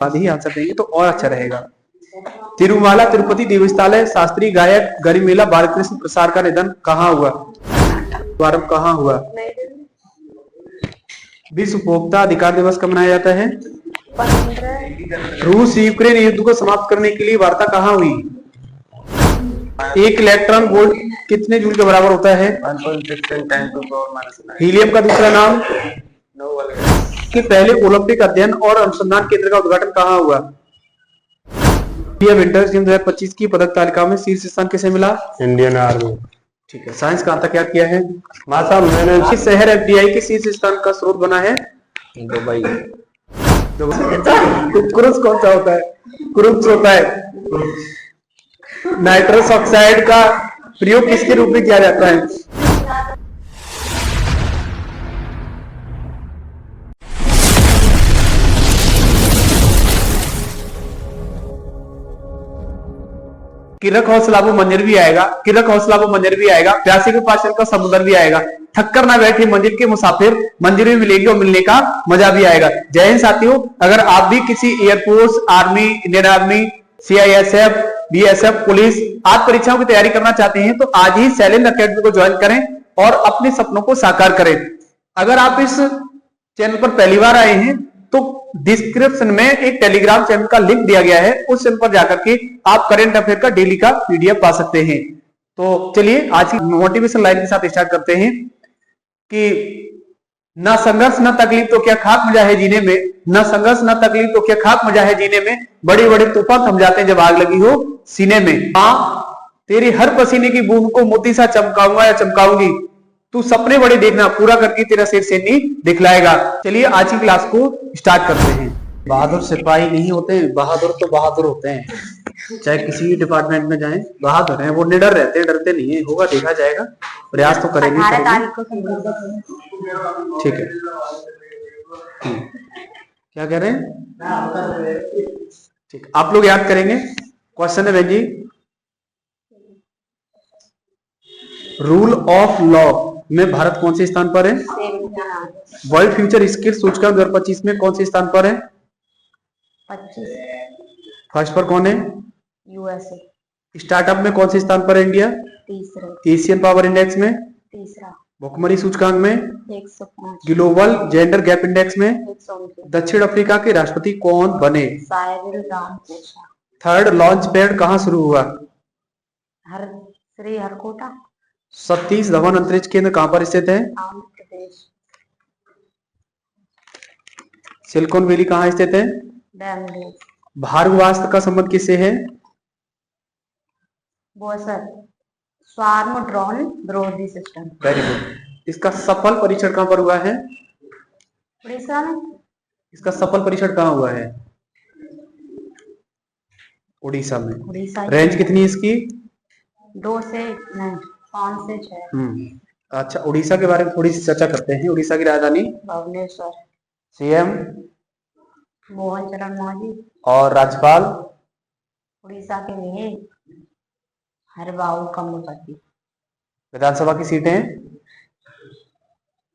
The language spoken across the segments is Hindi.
बाद ही आंसर देंगे तो और अच्छा रहेगा। तिरुमाला तिरुपति देवस्थानय शास्त्रीय गायक गरिमेला बालकृष्ण प्रसाद का निधन कहाँ हुआ? शुभारंभ कहाँ हुआ? विश्व उपभोक्ता अधिकार दिवस कब मनाया जाता है? 15। रूस यूक्रेन युद्ध को समाप्त करने के लिए वार्ता कहाँ हुई? एक इलेक्ट्रॉन वोल्ट कितने जूल के बराबर होता है? 1.6 हीलियम का दूसरा नाम? कि पहले ओलंपिक अध्ययन और अनुसंधान केंद्र का उद्घाटन कहाँ हुआ? विंटर गेम 2025 की पदक तालिका में शीर्ष स्थान किसे मिला? Indian army. ठीक है। साइंस कहाँ तक याद किया है? मासा मैंने किस शहर एफडीआई के शीर्ष स्थान का स्रोत बना है? दुबई। क्रुक्स कौन सा होता है? क्रुक्स होता है। नाइट्रस ऑक्साइड का प्रयोग किसके रूप में किया जाता है? किरक हौसलाबू मंदिर भी आएगा, किरक हौसलाबू मंदिर भी आएगा, प्यासे के पास का समुद्र भी आएगा, थककर ना बैठे मंदिर के मुसाफिर, मंदिर में मिलेंगे और मिलने का मजा भी आएगा। जय हिंद साथियों। अगर आप भी किसी air force, army, Indian army, CISF, BSF, police आदि परीक्षाओं की तैयारी करना चाहते हैं तो आज ही सैलेंट अकेडमी को ज्वाइन करें और अपने सपनों को साकार करें। अगर आप इस चैनल पर पहली बार आए हैं तो डिस्क्रिप्शन में एक टेलीग्राम चैनल का लिंक दिया गया है, उस चैनल पर जाकर के आप करंट अफेयर का डेली का पीडीएफ पा सकते हैं। तो चलिए आज की मोटिवेशन लाइन के साथ स्टार्ट करते हैं कि ना संघर्ष ना तकलीफ तो क्या खाक मजा है जीने में, ना संघर्ष ना तकलीफ तो क्या खाक मजा है जीने में, बड़े बड़े तूफान थम जाते हैं जब आग लगी हो सीने में। हाँ, तेरी हर पसीने की बूंद को मोती सा चमकाऊंगा या चमकाऊंगी, तू सपने बड़े देखना, पूरा करके तेरा सिर से नहीं दिखलाएगा। चलिए आज की क्लास को स्टार्ट करते हैं। बहादुर सिपाही नहीं होते, बहादुर तो बहादुर होते हैं। चाहे किसी भी डिपार्टमेंट में जाएं, बहादुर हैं वो, निडर रहते हैं, डरते नहीं है। होगा, देखा जाएगा, प्रयास तो करेंगे। 18 तारीख को ठीक है। क्या कह रहे हैं? ठीक, आप लोग याद करेंगे। क्वेश्चन है बेंजी, रूल ऑफ लॉ में भारत कौन से स्थान पर है? वर्ल्ड फ्यूचर स्किल सूचकांक 2025 में कौन से स्थान पर है? 25। फर्स्ट पर कौन है? यूएसए। स्टार्टअप में कौन से स्थान पर है इंडिया? तीसरे। एशियन पावर इंडेक्स में? तीसरा। भुखमरी सूचकांक में? 105। ग्लोबल जेंडर गैप इंडेक्स में? 129। दक्षिण अफ्रीका के राष्ट्रपति कौन बने? Cyril Ramaphosa. Third launch pad कहां शुरू हुआ? श्रीहरिकोटा। सतीश धवन अंतरिक्ष केंद्र कहां पर स्थित है? आंध्र प्रदेश। सिलिकॉन वैली कहां स्थित है? बेंगलुरु। भार्गवास्त्र का संबंध किससे है? बोसर स्वार्म ड्रोन विरोधी सिस्टम। Very good. इसका सफल परीक्षण कहां पर हुआ है? उड़ीसा में। इसका सफल परीक्षण कहां हुआ है? उड़ीसा में। उड़ीसा। रेंज कितनी है इसकी? 2 से 5 से 6। अच्छा, उड़ीसा के बारे में थोड़ी सी चर्चा करते हैं। उड़ीसा की राजधानी? भुवनेश्वर। सीएम? मोहन चरण मांझी। और राज्यपाल? उड़ीसा के लिए हरबाबू कम्बोपति। विधानसभा की सीटें?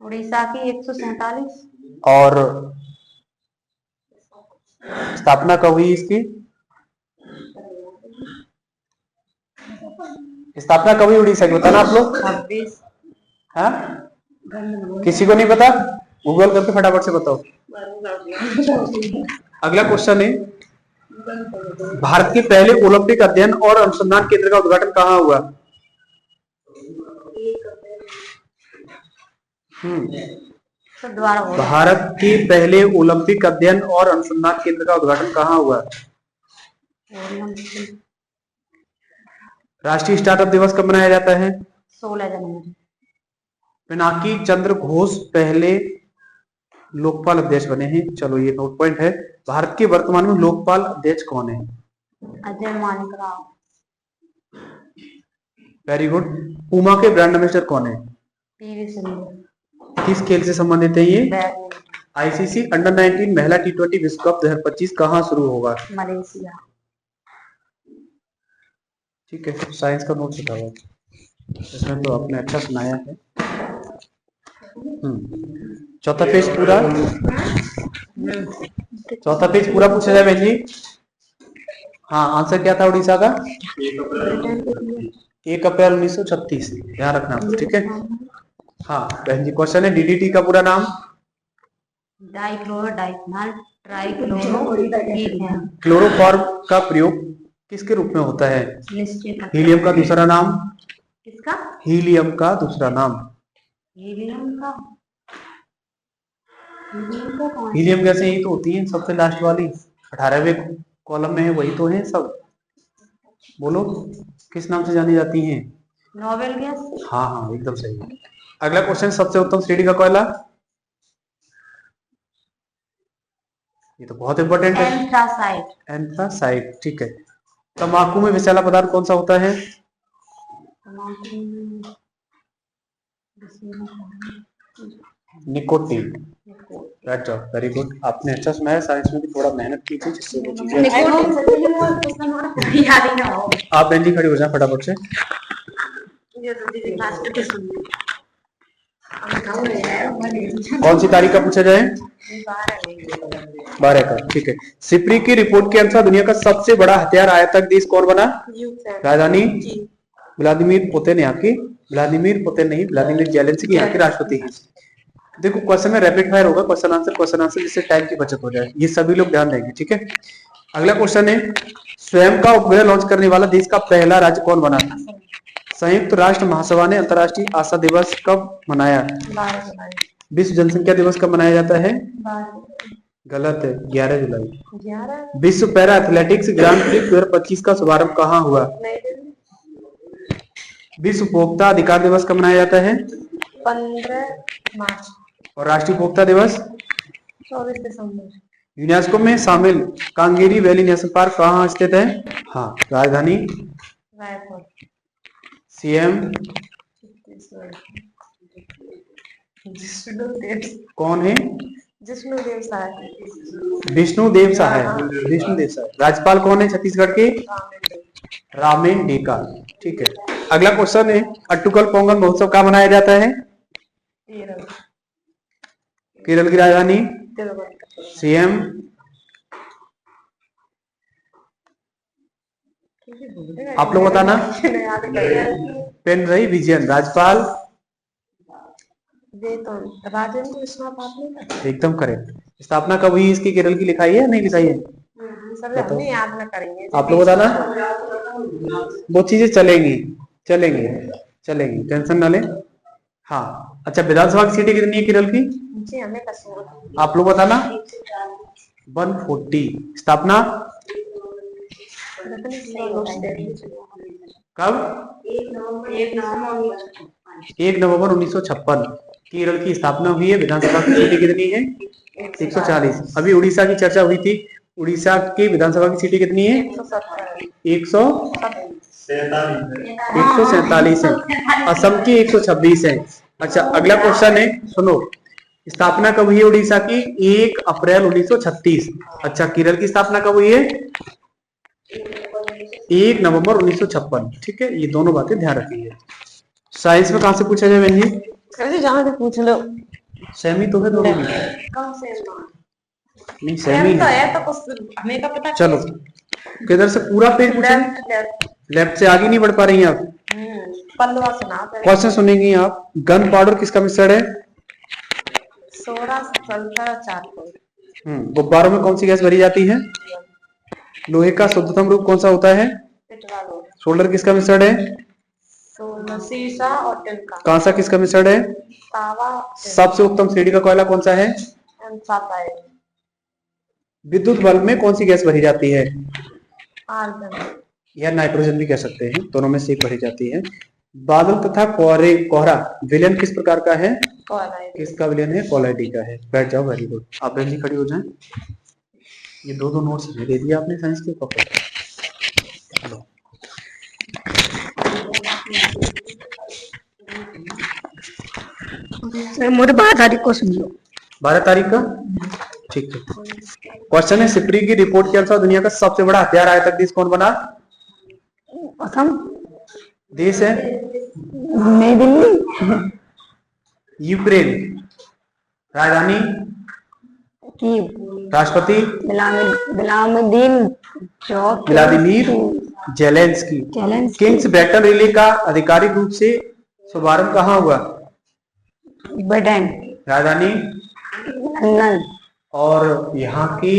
उड़ीसा की 147। और स्थापना कब हुई इसकी? स्थापना कब हुई उड़ीसा की, बताना आप लोग। 26। हाँ, किसी को नहीं पता? गूगल करके फटाफट से बताओ। अगला क्वेश्चन है, भारत के पहले ओलंपिक अध्ययन और अनुसंधान केंद्र का उद्घाटन कहाँ हुआ? भारत के पहले ओलंपिक अध्ययन और अनुसंधान केंद्र का उद्घाटन कहाँ हुआ? राष्ट्रीय स्टार्टअप दिवस कब मनाया जाता है? 16 जनवरी। पिनाकी चंद्र घोष पहले लोकपाल अध्यक्ष बने हैं। चलो ये नोट पॉइंट है। भारत के वर्तमान में लोकपाल अध्यक्ष कौन है? Ajay Manik Rao. Very good. Puma के ब्रांड एम्बेसडर कौन है? पीवी सिंधु। किस खेल से संबंधित है ये? बैडमिंटन। आईसीसी अंडर 19 महिला टी20 विश्व कप 2025 कहाँ शुरू होगा? मलेशिया। ठीक है, साइंस का नोट लिखा हुआ, इसमें तो आपने अच्छा सुनाया है। चौथा पेज पूरा, चौथा पेज पूरा पूछा जाए बहन जी। हाँ, आंसर क्या था उड़ीसा का? 1 अप्रैल 1936, ध्यान रखना आपको, ठीक है। हाँ बहन जी, क्वेश्चन है डीडीटी का पूरा नाम? डाइक्लोरोडाइफेनॉल ट्राइक्लोरोहीलियम। क्लोरोफॉर्म का प्रयोग किसके रूप में होता है? निश्चित। हीलियम का दूसरा नाम? किसका? हीलियम का दूसरा नाम? हीलियम का? हीलियम का कौन? हीलियम गैसें यही तो होती हैं सबसे लास्ट वाली, 18वें कॉलम में है, वही तो है सब। बोलो किस नाम से जानी जाती हैं? Noble gas. हाँ हाँ एकदम सही। अगला क्वेश्चन, सबसे उत्तम श्रेणी का कोयला? ये तो बहुत इंपॉर्टेंट है। एंथ्रासाइट। एंथ्रासाइट, ठीक है। तंबाकू में विषैला पदार्थ कौन सा होता है? Nicotine. Right job, very good. आपने अच्छा सुनाया, साइंस में भी थोड़ा मेहनत की थी जिससे वो चीजें। आप बहन जी खड़ी हो जाए फटाफट से। कौन सी तारीख का पूछा जाए? 12 का, ठीक है। सिप्री की रिपोर्ट के अनुसार दुनिया का सबसे बड़ा हथियार आयातक देश कौन बना? राजधानी? व्लादिमीर पुतिन, यहाँ की व्लादिमीर पुतिन नहीं, व्लादिमीर जेलेंस्की यहाँ के राष्ट्रपति हैं। देखो क्वेश्चन में रैपिड फायर होगा, क्वेश्चन आंसर, जिससे टाइम की बचत हो जाए, ये सभी लोग ध्यान देंगे, ठीक है। अगला क्वेश्चन है, स्वयं का उपग्रह लॉन्च करने वाला देश का पहला राज्य कौन बना? संयुक्त राष्ट्र महासभा ने अंतर्राष्ट्रीय आशा दिवस कब मनाया? विश्व जनसंख्या दिवस कब मनाया जाता है? गलत है, 11 जुलाई। विश्व पैरा एथलेटिक्स ग्रांड प्रिक्स 2025 का शुभारंभ कहाँ हुआ? विश्व उपभोक्ता अधिकार दिवस कब मनाया जाता है? 15 मार्च। और राष्ट्रीय उपभोक्ता दिवस? 24 दिसंबर। यूनेस्को में शामिल कांगेरी वैली नेशनल पार्क कहाँ स्थित है? हाँ, राजधानी? रायपुर। सीएम कौन है? जिष्णुदेव सहाय। विष्णुदेव सहाय। विष्णुदेव सहाय। राज्यपाल कौन है छत्तीसगढ़ के? रामेन डेका, ठीक है। अगला क्वेश्चन है, अट्टुकल पोंगल महोत्सव कहाँ मनाया जाता है? केरल की राजधानी? सीएम? आप लोग बताना। पिनरई विजयन। राज्यपाल? राजेंद्र विश्वनाथ। एकदम करेक्ट। स्थापना कब हुई इसकी, केरल की लिखाई है नहीं लिखाई है? हमने याद न करेंगे। आप लोग बताना। वो चीजें चलेंगी चलेंगी चलेंगी, टेंशन ना ले। हाँ अच्छा, विधानसभा की सीटें कितनी है केरल की? जी हमें आप लोग बताना। 140। स्थापना कब? 1 नवंबर 1956 केरल की स्थापना हुई है। विधानसभा की सीटें कितनी है? 140। अभी उड़ीसा की चर्चा हुई थी, उड़ीसा की विधानसभा की सीटें कितनी है? 147 है। असम की 126 है। अच्छा अगला क्वेश्चन है, सुनो। स्थापना कब हुई है उड़ीसा की? 1 अप्रैल 1936। अच्छा, केरल की स्थापना कब हुई है? 1 नवंबर 1956, ठीक है। ये दोनों बातें ध्यान रखिए। साइंस में कहां से पूछा जाए बहन जी? जहाँ से पूछ लो। सेमी तो है दोनों में? नहीं सेमी तो है तो कुछ हमें का पता। चलो किधर से पूरा पेज पूछे? लेफ्ट से आगे नहीं बढ़ पा रही हैं आप। पल्लवा सुना। क्वेश्चन सुनेंगी आप। गन पाउडर किसका मिश्रण है? Soda, sulphur, charcoal. गुब्बारों में कौन सी गैस भरी जाती है? लोहे का शुद्धतम रूप कौन सा होता है? सोल्डर किसका मिश्रण है? शीशा और टिन का। कांसा किसका मिश्रण है? तावा। सबसे उत्तम श्रेणी का कोयला कौन सा है? विद्युत बल्ब में कौन सी गैस भरी जाती है? आर्गन या नाइट्रोजन भी कह सकते हैं, दोनों में से एक भरी जाती है। बादल तथा कोहरा विलयन किस प्रकार का है? किसका विलयन है? कोलाइडी का है। बैठ जाओ, वेरी गुड। आप बहन जी खड़ी हो जाएं। ये दो नोट्स दे दिया आपने साइंस के ऊपर। मुझे 12 तारीख को सुन लो। 12 तारीख का, ठीक है। क्वेश्चन है, सिप्री की रिपोर्ट के अनुसार दुनिया का सबसे बड़ा हथियार आयातक देश कौन बना? असम देश है? नई दिल्ली। यूक्रेन। राजधानी, कीव। राष्ट्रपति, Vladimir Zelensky. Zelensky. Kings battle relay का आधिकारिक रूप से शुभारंभ कहाँ हुआ? ब्रिटेन। राजधानी, लंदन। और यहाँ की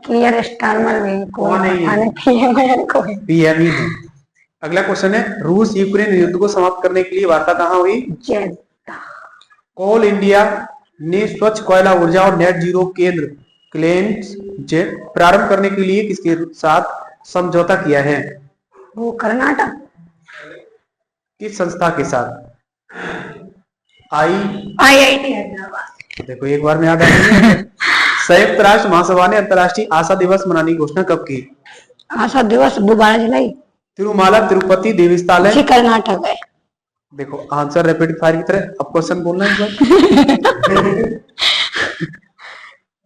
कियर स्टारमर में कौन है ये? पीएम ही है। अगला क्वेश्चन है, रूस यूक्रेन युद्ध को समाप्त करने के लिए वार्ता कहाँ हुई? जेद्दा। कोल इंडिया ने स्वच्छ कोयला ऊर्जा और नेट जीरो केंद्र क्लेम्स प्रारंभ करने के लिए किसके साथ समझौता किया है? वो कर्नाटक। किस संस्था के साथ? आईआईटी हैदराबाद। देखो एक बार में याद आया। संयुक्त राष्ट्र महासभा ने अंतर्राष्ट्रीय आशा दिवस मनाने की घोषणा कब की? आशा दिवस 12 जुलाई। तिरुमाला तिरुपति देवस्थानम कर्नाटक है। देखो आंसर रैपिड फायर की तरह, अब क्वेश्चन बोलना है एक बार।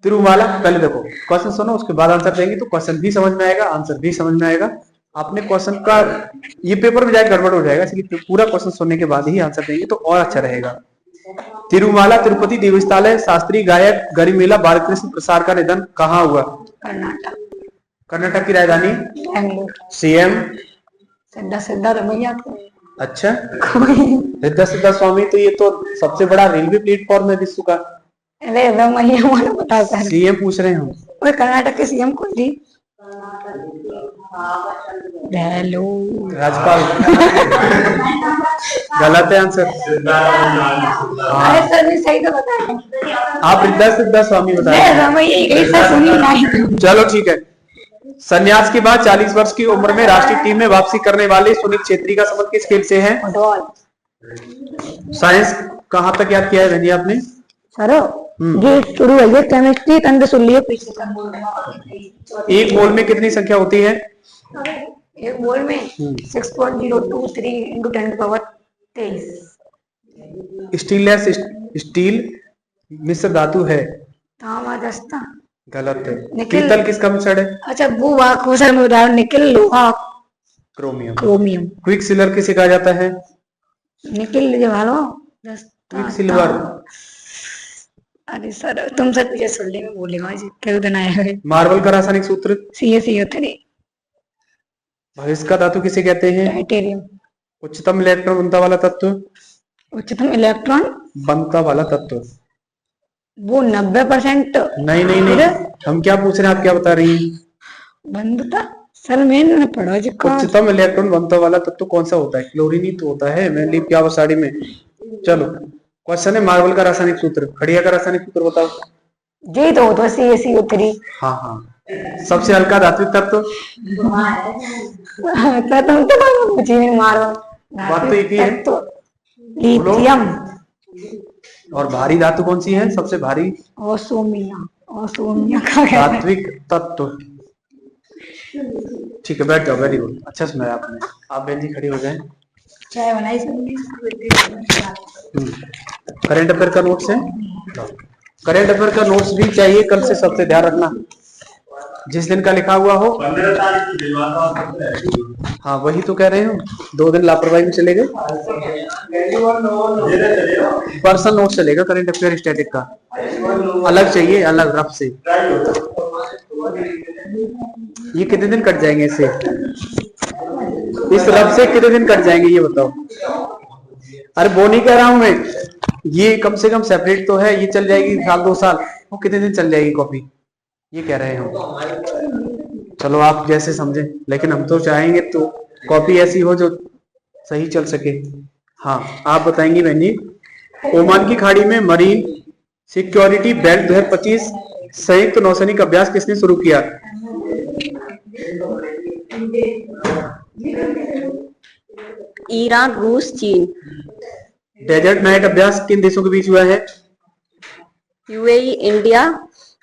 तिरुमाला, पहले देखो क्वेश्चन सुनो, उसके बाद आंसर देंगे तो क्वेश्चन भी समझ में आएगा, आंसर भी समझ में आएगा। आपने क्वेश्चन का ये पेपर में जाए गड़बड़ हो जाएगा, इसलिए पूरा क्वेश्चन सुनने के बाद ही आंसर देंगे तो और अच्छा रहेगा। तिरुमाला तिरुपति देवस्थानम शास्त्रीय गायक गरिमेला बालकृष्ण प्रसाद का निधन कहाँ हुआ? कर्नाटक। कर्नाटक की राजधानी? बेंगलुरु। सीएम? सिद्धारमैया। अच्छा, सिद्धा स्वामी, तो ये तो सबसे बड़ा रेलवे प्लेटफॉर्म है विश्व का। अरे रमैया बता सर। सीएम पूछ रहे हैं हम। और कर्नाटक के सीएम कौन थी? हेलो, राज्यपाल। गलत है आंसर। अरे सर ने सही तो बताया। आप सिद्धा स्वामी बताए। रमैया सुनी नहीं। चलो ठीक है। संन्यास के बाद 40 वर्ष की उम्र में राष्ट्रीय टीम में वापसी करने वाले सुनील छेत्री का संबंध किस खेल से है? फुटबॉल। साइंस कहाँ तक याद किया है भैया आपने? सर ये शुरू है, केमिस्ट्री तंत्र सुन लिए पीछे। एक मोल में कितनी संख्या होती है? एक मोल में 6.023 × 10⁻23। स्टीललेस स्टील मिश्र धातु है। तांबा दस्ता। गलत है। निकिल। पीतल किसका मिश्रण है? अच्छा वो सर में उदाहरण निकिल, लोहा, क्रोमियम। क्रोमियम। क्विक सिल्वर किसे कहा जाता है? निकिल जो भालो क्विक सिल्वर। अरे सर तुम सर पीछे सुन ले, मैं बोलेगा जी क्या दिन आया है। मार्बल का रासायनिक सूत्र? CaCO3। भविष्य का धातु किसे कहते हैं? टाइटेनियम। उच्चतम इलेक्ट्रॉन बनता वाला तत्व? उच्चतम इलेक्ट्रॉन बनता वाला तत्व? वो 90%। नहीं नहीं नहीं, हम क्या पूछ रहे हैं, आप क्या बता रही हैं? बंधता सर मैंने पढ़ा जी। उच्चतम इलेक्ट्रॉन बनता वाला तत्व कौन सा होता है? क्लोरीन ही तो होता है। मैं लिप क्या साड़ी में। चलो क्वेश्चन है, मार्बल का रासायनिक सूत्र, खड़िया का रासायनिक सूत्र बताओ। जी तो CaCO3। हाँ हाँ। सबसे हल्का धात्विक तत्व? तुम तो पूछिए मार्बल। बात तो एक ही है। लिथियम। और भारी धातु कौन सी है सबसे भारी? ओसोमिया का धात्विक तत्व। ठीक है, बैठ जाओ। वेरी गुड, अच्छा सुना आपने। आप बहन जी खड़ी हो जाए। चाय बनाई सबने। करंट अफेयर का नोट्स है? करंट अफेयर का नोट्स भी चाहिए कल से, सबसे ध्यान रखना जिस दिन का लिखा हुआ हो। 15 तारीख। हाँ वही तो कह रहे हो, 2 दिन लापरवाही में चले गए। पर्सनल नोट चलेगा करंट अफेयर स्टैटिक का, अलग चाहिए, अलग रफ से। ये कितने दिन कट जाएंगे इससे? इस रफ से कितने दिन कट जाएंगे ये बताओ? अरे वो नहीं कह रहा हूं मैं, ये कम से कम सेपरेट तो है, ये चल जाएगी 1-2 साल, वो कितने दिन चल जाएगी कॉपी, ये कह रहे हो। चलो आप जैसे समझे, लेकिन हम तो चाहेंगे तो कॉपी ऐसी हो जो सही चल सके। हाँ आप बताएंगे बहन जी। ओमान की खाड़ी में मरीन सिक्योरिटी बेल्ट 2025 संयुक्त नौसैनिक अभ्यास किसने शुरू किया? ईरान, रूस, चीन। डेजर्ट नाइट अभ्यास किन देशों के बीच हुआ है? UAE, India,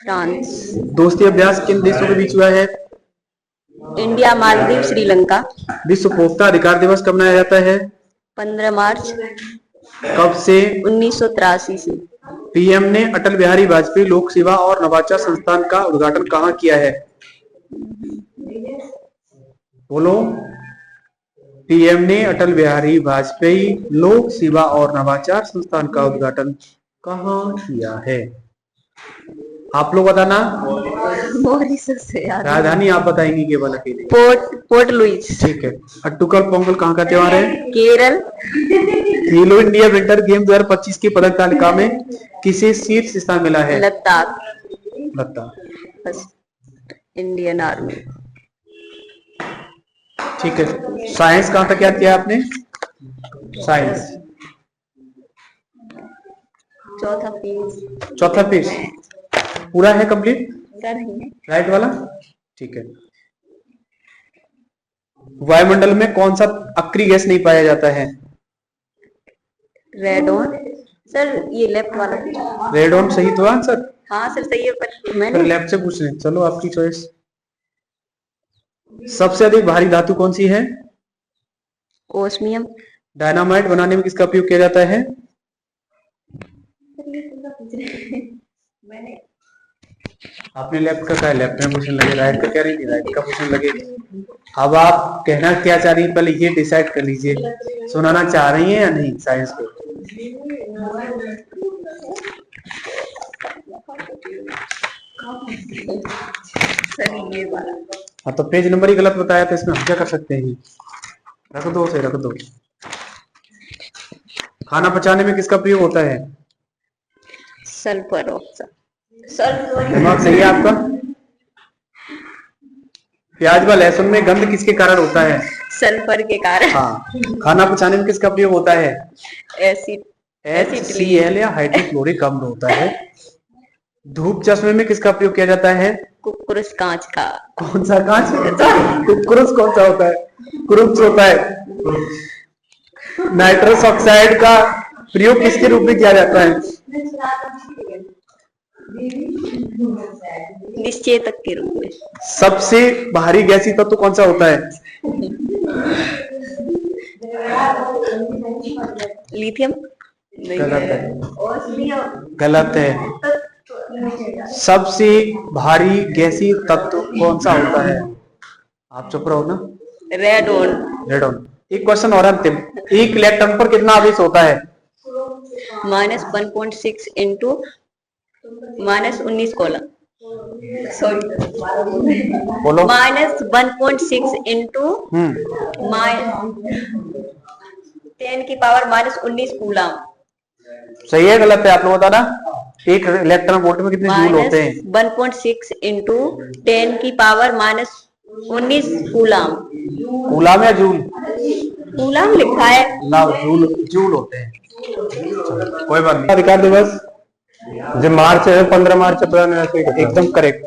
France. दोस्ती अभ्यास किन देशों के बीच हुआ है? इंडिया, मालदीव, श्रीलंका। विश्व उपभोक्ता अधिकार दिवस कब मनाया जाता है? 15 मार्च। कब से? 1983 से। पीएम ने अटल बिहारी वाजपेयी लोक सेवा और नवाचार संस्थान का उद्घाटन कहाँ किया है? बोलो। पीएम ने अटल बिहारी वाजपेयी लोक सेवा और नवाचार संस्थान का उद्घाटन कहाँ किया है? आप लोग बताना। मॉरिशस से याद है। राजधानी आप बताएंगी केवल अकेले। Port Louis. ठीक है। अट्टुकल पोंगल कहाँ का त्योहार है? केरल। खेलो इंडिया विंटर गेम 2025 की पदक तालिका में किसे शीर्ष स्थान मिला है? लद्दाख। लद्दाख। Indian army. ठीक है। साइंस कहाँ तक याद किया आपने? साइंस चौथा पेज पूरा है कंप्लीट? राइट वाला। ठीक है। वायुमंडल में कौन सा अक्रिय गैस नहीं पाया जाता है? रेडॉन। सर ये लेफ्ट वाला। रेडॉन सही तो आंसर? हाँ सर सही है, पर मैंने फिर लेफ्ट से पूछ रहे। चलो आपकी चॉइस। सबसे अधिक भारी धातु कौन सी है? ओस्मियम। डायनामाइट बनाने में किसका उपयोग किया जाता है? आपने लेफ्ट का कहा, लेफ्ट में क्वेश्चन लगे। राइट का कह रही थी, राइट का क्वेश्चन लगे। अब आप कहना क्या चाह रही है पहले ये डिसाइड कर लीजिए, सुनाना चाह रही है या नहीं साइंस को? हाँ तो पेज नंबर ही गलत बताया तो इसमें हम क्या कर सकते हैं? रख दो उसे, रख दो। खाना पचाने में किसका प्रयोग होता है? Sulphur oxide. दिमाग सही है आपका? प्याज व लहसुन में गंध किसके कारण होता है? सल्फर के कारण। हाँ। खाना पचाने में किसका प्रयोग होता है? एसिड। HCl या हाइड्रोक्लोरिक अम्ल होता है। धूप चश्मे में किसका प्रयोग किया जाता है? कुकुरुस कांच का। कौन सा कांच? कुकुरुस कौन सा होता है? कुरुक्स होता है। नाइट्रस ऑक्साइड का प्रयोग किसके रूप में किया जाता है? निश्चेतक के रूप में। सबसे भारी गैसीय तत्व कौन सा होता है? लिथियम। गलत है। गलत है। सबसे भारी गैसीय तत्व कौन सा होता है? आप चुप रहो ना। रेडॉन। रेडॉन। एक क्वेश्चन और अंतिम। एक इलेक्ट्रॉन पर कितना आवेश होता है? -1.6 इंटू -19 कॉलम। बोलो। -1.6 इंटू 10 की पावर -19 कूलम। सही है गलत है? आप लोग बताना। एक इलेक्ट्रॉन वोल्ट में कितने जूल होते हैं? 1.6 इंटू 10 की पावर -19 कूलम। कूलम या जूल? कूलम लिखा है ना, जूल जूल होते हैं। कोई बात नहीं। अधिकार दिवस जो मार्च है 15 मार्च एकदम करेक्ट।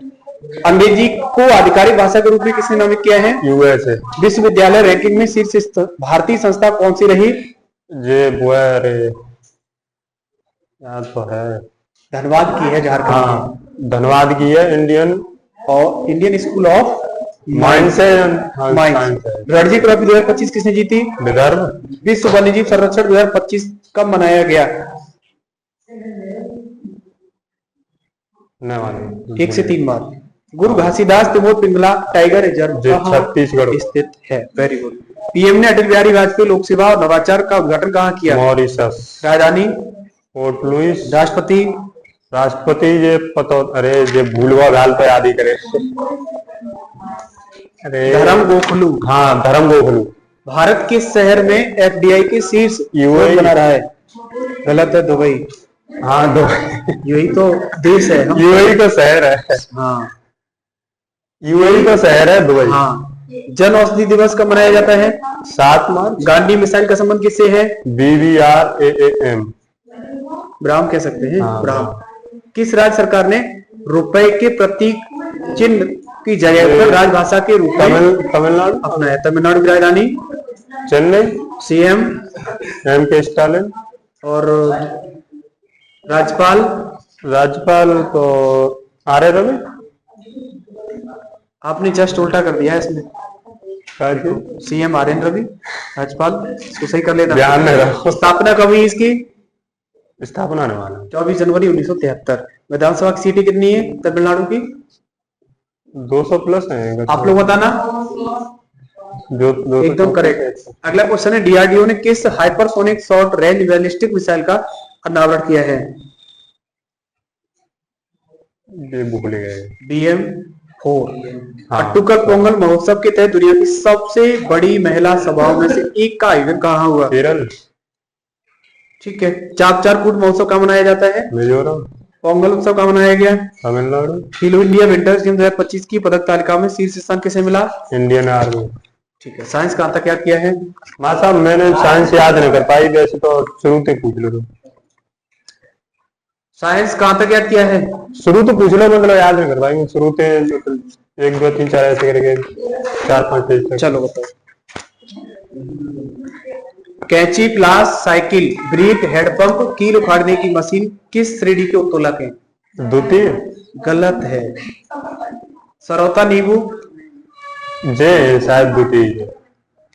अंग्रेजी को आधिकारिक भाषा के रूप में किसने नामित किया है? USA। विश्वविद्यालय रैंकिंग में शीर्ष भारतीय संस्था कौन सी रही? ये वो है, अरे याद तो है। धनबाद की है, झारखंड हाँ, धन्यवाद की है। इंडियन और इंडियन स्कूल ऑफ माइंस है। माइंस। रणजी ट्रॉफी 2025 किसने जीती? विदर्भ। विश्व वन्यजीव संरक्षण 2025 कब मनाया गया? 1 से 3 बार। गुरु घासीदास तिमोर पिंगला टाइगर रिजर्व छत्तीसगढ़ स्थित है। Very good. पीएम ने अटल बिहारी वाजपेयी लोक सेवा और नवाचार का उद्घाटन कहाँ किया? मॉरिशस। राजधानी? Port Louis. राष्ट्रपति? ये पता, अरे ये भूलवा गाल पे याद ही करे। अरे धर्म गोखलू। हाँ, धर्म गोखलू। भारत किस शहर में FDI के शीर्ष UAE बना रहा है? गलत है, दुबई। हाँ, दो यही तो देश है। UAE तो शहर है। हाँ, UAE तो शहर है दुबई। हाँ। जन औषधि दिवस कब मनाया जाता है? 7 मार्च। गांधी मिसाइल का संबंध किससे है? BBRAAM। ब्राह्म कह सकते हैं। हाँ, ब्राह्म। किस राज्य सरकार ने रुपए के प्रतीक चिन्ह की जगह पर राजभाषा के रूप में तमिलनाडु अपनाया? तमिलनाडु की राजधानी? चेन्नई। CM? MK Stalin. और राज्यपाल तो RA रवि। आपने जस्ट उल्टा कर दिया है इसमें। CM RN रवि, राज्यपाल। इसको सही कर लेना। ध्यान में रखो। स्थापना कब हुई इसकी? स्थापना होने वाला 24 जनवरी 1973। विधानसभा की सीटें कितनी है तमिलनाडु की? 200 प्लस है। आप लोग बताना। जो एकदम करेक्ट। अगला क्वेश्चन है, डीआरडीओ ने किस hypersonic short range ballistic missile का अनावरण किया है? ये भूल गए। BM-4। हाँ। अट्टुकर पोंगल महोत्सव के तहत दुनिया की सबसे बड़ी महिला सभाओं में से एक का आयोजन कहाँ हुआ? केरल। ठीक है। चाकचार कूट महोत्सव कहाँ मनाया जाता है? मिजोरम। पोंगल उत्सव कहाँ मनाया गया? तमिलनाडु। खेलो इंडिया विंटर्स गेम 2025 की पदक तालिका में शीर्ष स्थान किसे मिला? Indian army. ठीक है। साइंस कहाँ तक याद किया है? माँ साहब मैंने साइंस याद नहीं कर पाई, वैसे तो शुरू से पूछ लो। साइंस कहाँ तक याद किया है? शुरू तो पूछ लो, मतलब याद नहीं कर पाई शुरू से। 1 2 3 4 ऐसे करके 4 5 पेज तक। चलो बताओ। कैंची, प्लास, साइकिल, ब्रीट, हेडपंप, कील उखाड़ने की मशीन किस श्रेणी के उत्तोलक है? द्वितीय। गलत है। सरौता नींबू। जे शायद द्वितीय।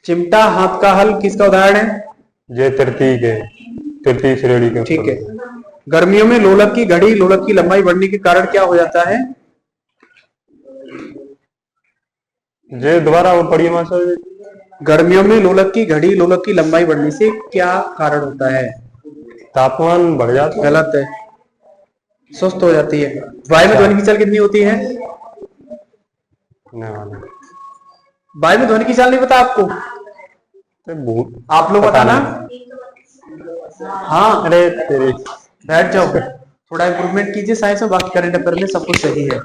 चिमटा, हाथ का हल किसका उदाहरण है? जे तृतीय श्रेणी का। ठीक है। गर्मियों में लोलक की घड़ी, लोलक की लंबाई बढ़ने के कारण क्या हो जाता है? जे दोबारा वो पढ़िए माँ साहब। गर्मियों में लोलक की घड़ी, लोलक की लंबाई बढ़ने से क्या कारण होता है? तापमान बढ़ जाता है। गलत है। सुस्त हो जाती है। वायु में ध्वनि की चाल कितनी होती है? नहीं, वायु में ध्वनि की चाल नहीं पता आपको? आप लोग बताना। हाँ, अरे तेरी। बैठ जाओ, थोड़ा इंप्रूवमेंट कीजिए साइंस में, बाकी करंट अफेयर में सब कुछ सही है।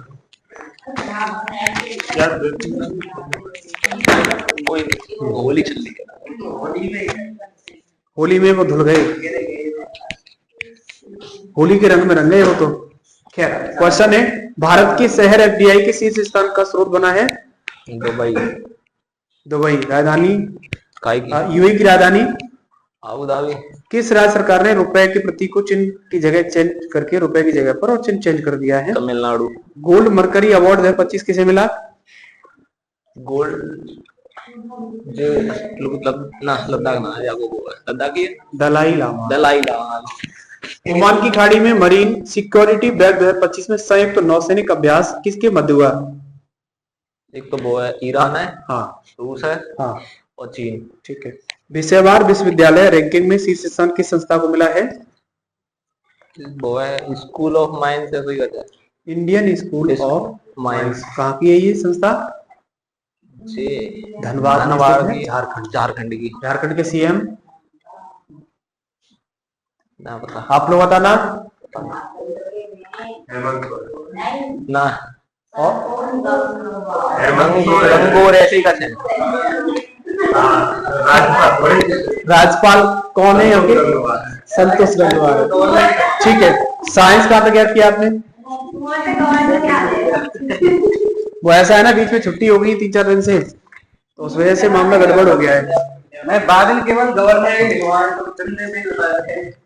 होली चल रही है। होली में वो धुल गए, होली के रंग में रंगे हो तो। खैर, क्वेश्चन है, भारत के शहर FDI के शीर्ष स्थान का स्रोत बना है? दुबई। राजधानी? यूएई की राजधानी? Abu Dhabi. किस राज्य सरकार ने रुपए के प्रतीक को चिन्ह की जगह चेंज करके रुपए की जगह पर और चिन्ह चेंज कर दिया है? तमिलनाडु। गोल्ड मरकरी अवार्ड 2025 किसे मिला? गोल्ड जो लद्दाख ना है, लद्दाखी दलाई लामा। दलाई लामा। ओमान की खाड़ी में मरीन सिक्योरिटी बैग 2025 में संयुक्त नौसैनिक अभ्यास किसके मध्य हुआ? एक तो वो है, ईरान है, हाँ, रूस है, हाँ, और चीन। ठीक है। विषयवार विश्वविद्यालय रैंकिंग में शीर्ष स्थान किस संस्था को मिला है? वो है स्कूल ऑफ माइंस है, कोई कहता है इंडियन स्कूल ऑफ माइंस। कहाँ की है ये संस्था? धनबाद की, झारखंड की। झारखंड के CM ना पता। आप लोग बताना। ना और ऐसे ही का है। राज्यपाल कौन है यहाँ के? संतोष गंगवार। ठीक है। साइंस कहाँ तक याद किया आपने? वो ऐसा है ना, बीच में छुट्टी हो गई 3-4 दिन से, तो उस वजह से मामला गड़बड़ हो गया है। मैं बादल केवल गवर्नर।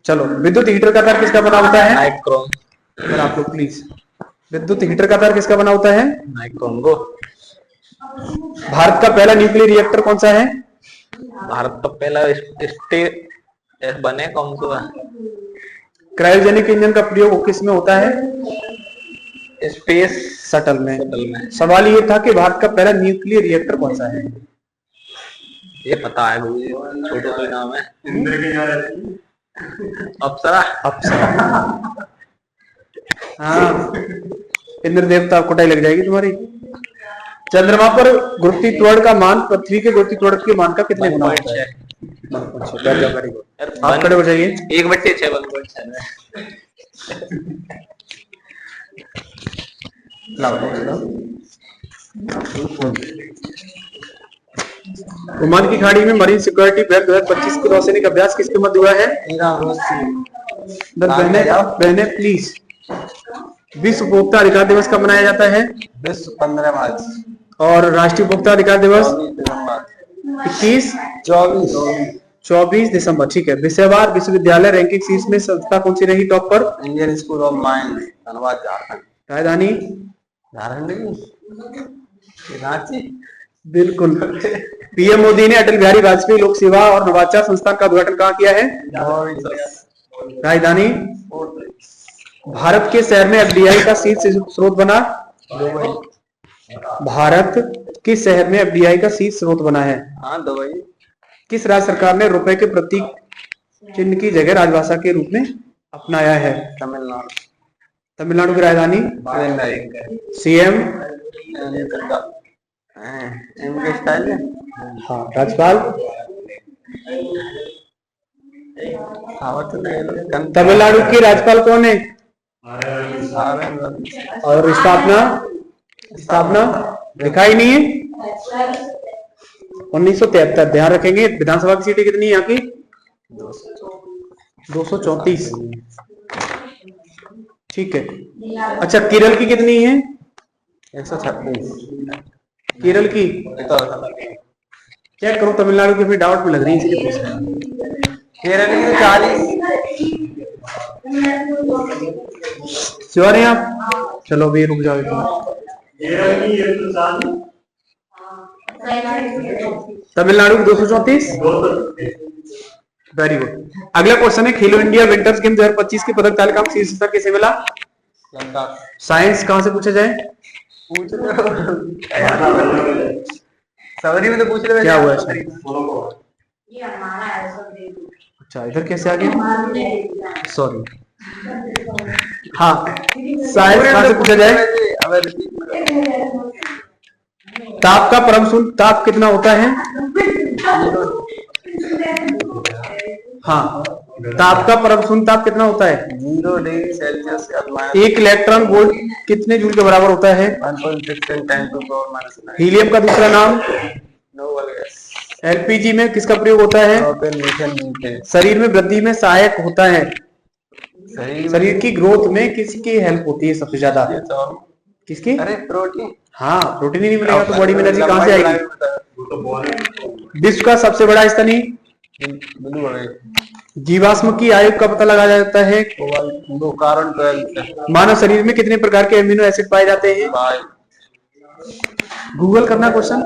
चलो, विद्युत हीटर का तार किसका बना होता है? नाइक्रोम। आप लोग प्लीज, विद्युत हीटर का तार किसका बना होता है? नाइक्रोम को। भारत का पहला न्यूक्लियर रिएक्टर कौन सा है? भारत का पहला बने कौन सा? क्रायोजेनिक इंजन का प्रयोग किस में होता है? स्पेस शटल में। सवाल ये था कि भारत का पहला न्यूक्लियर रिएक्टर कौन सा है? ये पता है मुझे, छोटा सा नाम है। अप्सरा। हाँ, इंद्र देवता, कुटाई लग जाएगी तुम्हारी। चंद्रमा पर गुरुत्वाकर्षण का मान पृथ्वी के गुरुत्वाकर्षण के मान का कितने गुना होता है? 1.6। आप खड़े हो जाइए। 1/6 1.6। ओमान की खाड़ी में मरीन सिक्योरिटी बैग 2025 के नौसैनिक अभ्यास किसके मध्य हुआ है? बहने प्लीज। विश्व उपभोक्ता अधिकार दिवस कब मनाया जाता है? विश्व 15 मार्च। और राष्ट्रीय उपभोक्ता अधिकार दिवस? 24 दिसंबर। ठीक है। विषयवार विश्वविद्यालय रैंकिंग शीर्ष में संस्था कौन सी रही टॉप पर? Indian school of mines, Dhanbad, Jharkhand. राजधानी? झारखंड की रांची। बिल्कुल। PM मोदी ने अटल बिहारी वाजपेयी लोक सेवा और नवाचार संस्थान का उद्घाटन कहाँ किया है? राजधानी? भारत के शहर में FDI का शीर्ष स्रोत बना? भारत किस शहर में एफडीआई का शीर्ष स्रोत बना है? हाँ दुबई। किस राज्य सरकार ने रुपए के प्रतीक चिन्ह की जगह राजभाषा के रूप में अपनाया है? तमिलनाडु। तमिलनाडु की राजधानी? सीएम? एम के स्टाइल है। हाँ, राज्यपाल? तमिलनाडु की राज्यपाल कौन है? और स्थापना लिखा ही नहीं है। 1973। ध्यान रखेंगे। विधानसभा की सीटें कितनी है यहाँ की? 234। ठीक है। अच्छा, केरल की कितनी है? 136। केरल की चेक करो, तमिलनाडु की फिर डाउट में लग रही है इसलिए पूछ रहा हूं। केरल की 40। श्योर हैं आप? चलो अभी रुक जाओ इतना। तमिलनाडु की 234। Very good. अगला क्वेश्चन है, खेलो इंडिया विंटर्स गेम 2025 की पदक तालिका में शीर्ष स्थान किसे मिला? साइंस कहां से पूछा जाए? पूछ सवरी में तो पूछ रहे। क्या हुआ? अच्छा, इधर कैसे आ गया? सॉरी। हाँ, साइंस कहां से पूछा जाए? ताप का परम शून्य ताप कितना होता है? हाँ, ताप का परम शून्य ताप कितना होता है? 0 डिग्री सेल्सियस। एक इलेक्ट्रॉन वोल्ट कितने जूल के बराबर होता है? 1.6 हीलियम का दूसरा नाम? Noble gas. एलपीजी में किसका प्रयोग होता है? शरीर में वृद्धि में सहायक होता है। शरीर की ग्रोथ में किसकी हेल्प होती है सबसे ज्यादा? किसकी? अरे प्रोटीन। हाँ, प्रोटीन ही नहीं मिलेगा तो बॉडी में एनर्जी कहां से आएगी? विश्व का सबसे बड़ा स्तनी? जीवाश्म की आयु का पता लगाया जाता है? कार्बन 12। मानव शरीर में कितने प्रकार के अमीनो एसिड पाए जाते हैं? गूगल करना क्वेश्चन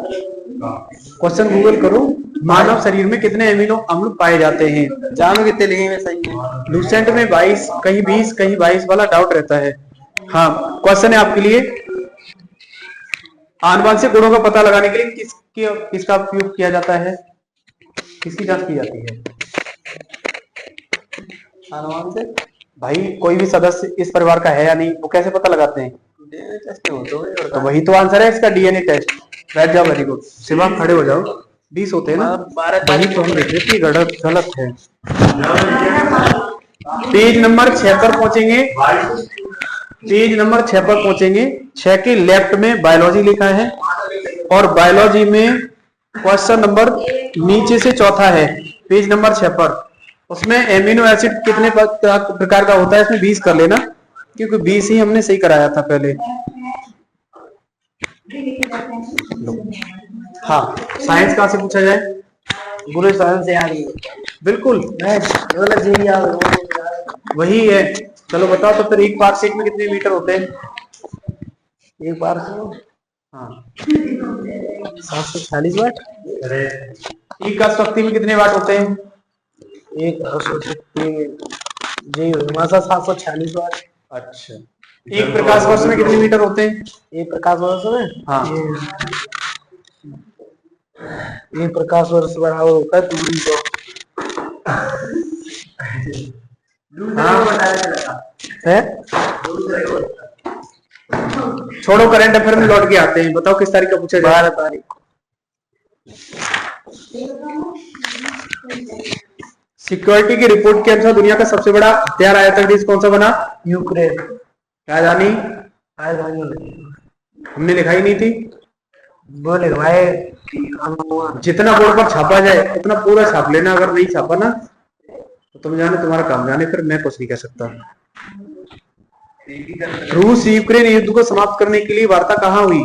गूगल करो। मानव शरीर में कितने अमीनो अम्ल पाए जाते हैं? जानो कितने लिखे में सही है। लूसेंट में 22, कहीं 20, कहीं 22 वाला डाउट रहता है। हाँ, क्वेश्चन है आपके लिए, आनुवंशिक गुणों का पता लगाने के लिए किसका उपयोग किया जाता है? किसकी जांच की जाती है? आनुवंशिक भाई, कोई भी सदस्य इस परिवार का है या नहीं, वो कैसे पता लगाते हैं? डीएनए टेस्ट तो वही तो आंसर है इसका, डीएनए टेस्ट। बैठ जाओ, वेरी गुड। शिवा खड़े हो जाओ। 20 होते हैं ना? 12 वही तो हम देख रहे थे, गलत है। पेज नंबर 6 पर पहुंचेंगे। पेज नंबर 6 पर पहुंचेंगे। 6 के लेफ्ट में बायोलॉजी लिखा है और बायोलॉजी में क्वेश्चन नंबर नीचे से चौथा है, पेज नंबर 6 पर। उसमें एमिनो एसिड कितने प्रकार का होता है? इसमें 20 कर लेना, क्योंकि 20 ही हमने सही कराया था पहले। हाँ, साइंस कहां से पूछा जाए? बुरे साइंस से आ रही है। बिल्कुल वही है। चलो बताओ तो फिर, एक मार्कशीट में कितने मीटर होते हैं? एक बार हाँ, 740 वाट। एक का शक्ति में कितने वाट होते हैं? एक जी 746 वाट। अच्छा, एक प्रकाश वर्ष में कितने मीटर होते हैं? एक प्रकाश वर्ष में? हाँ, एक प्रकाश वर्ष बराबर होता है दूरी को। है? छोड़ो, करंट अफेयर में लौट के आते हैं। बताओ किस तारीख का पूछा जाए? 12 तारीख। सिक्योरिटी की रिपोर्ट के अनुसार दुनिया का सबसे बड़ा हथियार आयातक देश कौन सा बना? यूक्रेन। राजधानी? हमने लिखाई नहीं थी। बोले भाई, जितना बोर्ड पर छापा जाए उतना पूरा छाप लेना। अगर नहीं छापा ना तो तुम जाने, तुम्हारा काम जाने, फिर मैं कुछ नहीं कह सकता। रूस यूक्रेन युद्ध को समाप्त करने के लिए वार्ता कहाँ हुई?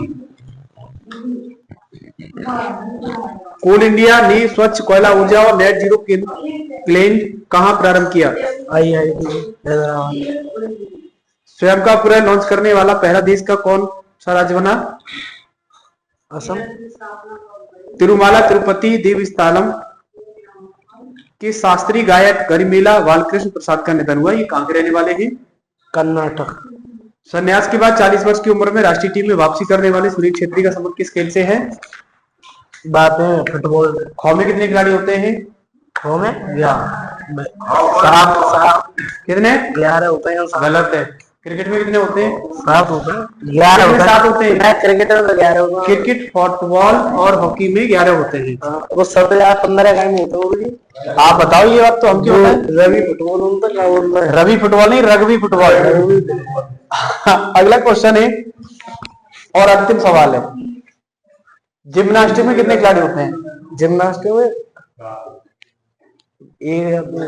कोल इंडिया ने स्वच्छ कोयला ऊर्जा और नेट जीरो प्लेन कहाँ प्रारंभ किया? स्वयं का उपग्रह लॉन्च करने वाला पहला देश का कौन सा राज्य बना? असम। तिरुमाला तिरुपति देवस्थानम के शास्त्रीय गायक गरिमेला बालकृष्ण प्रसाद का निधन हुआ। ये कहाँ के रहने वाले हैं? कर्नाटक। संन्यास के बाद 40 वर्ष की उम्र में राष्ट्रीय टीम में वापसी करने वाले सुनील छेत्री का संबंध किस खेल से है? बात है फुटबॉल। खो में कितने खिलाड़ी होते हैं? खो में 7 कितने? 11 होते हैं। गलत है। क्रिकेट में कितने होते हैं? 7 होते हैं। 11 होते हैं। 7 होते हैं। क्रिकेट में 11 होगा। क्रिकेट, फुटबॉल और हॉकी में 11 होते हैं। वो 15 का होता होगा। आप बताओ ये बात, तो हम क्यों बताएं? रवि फुटबॉल होता है, क्या बोलता है? रवि फुटबॉल नहीं, रग्बी फुटबॉल। अगला क्वेश्चन है और अंतिम सवाल है, जिम्नास्टिक में कितने खिलाड़ी होते हैं? जिम्नास्टिक में 1 या 2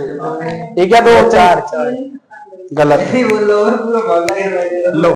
1 या 2 होते हैं। 4 गलत। लो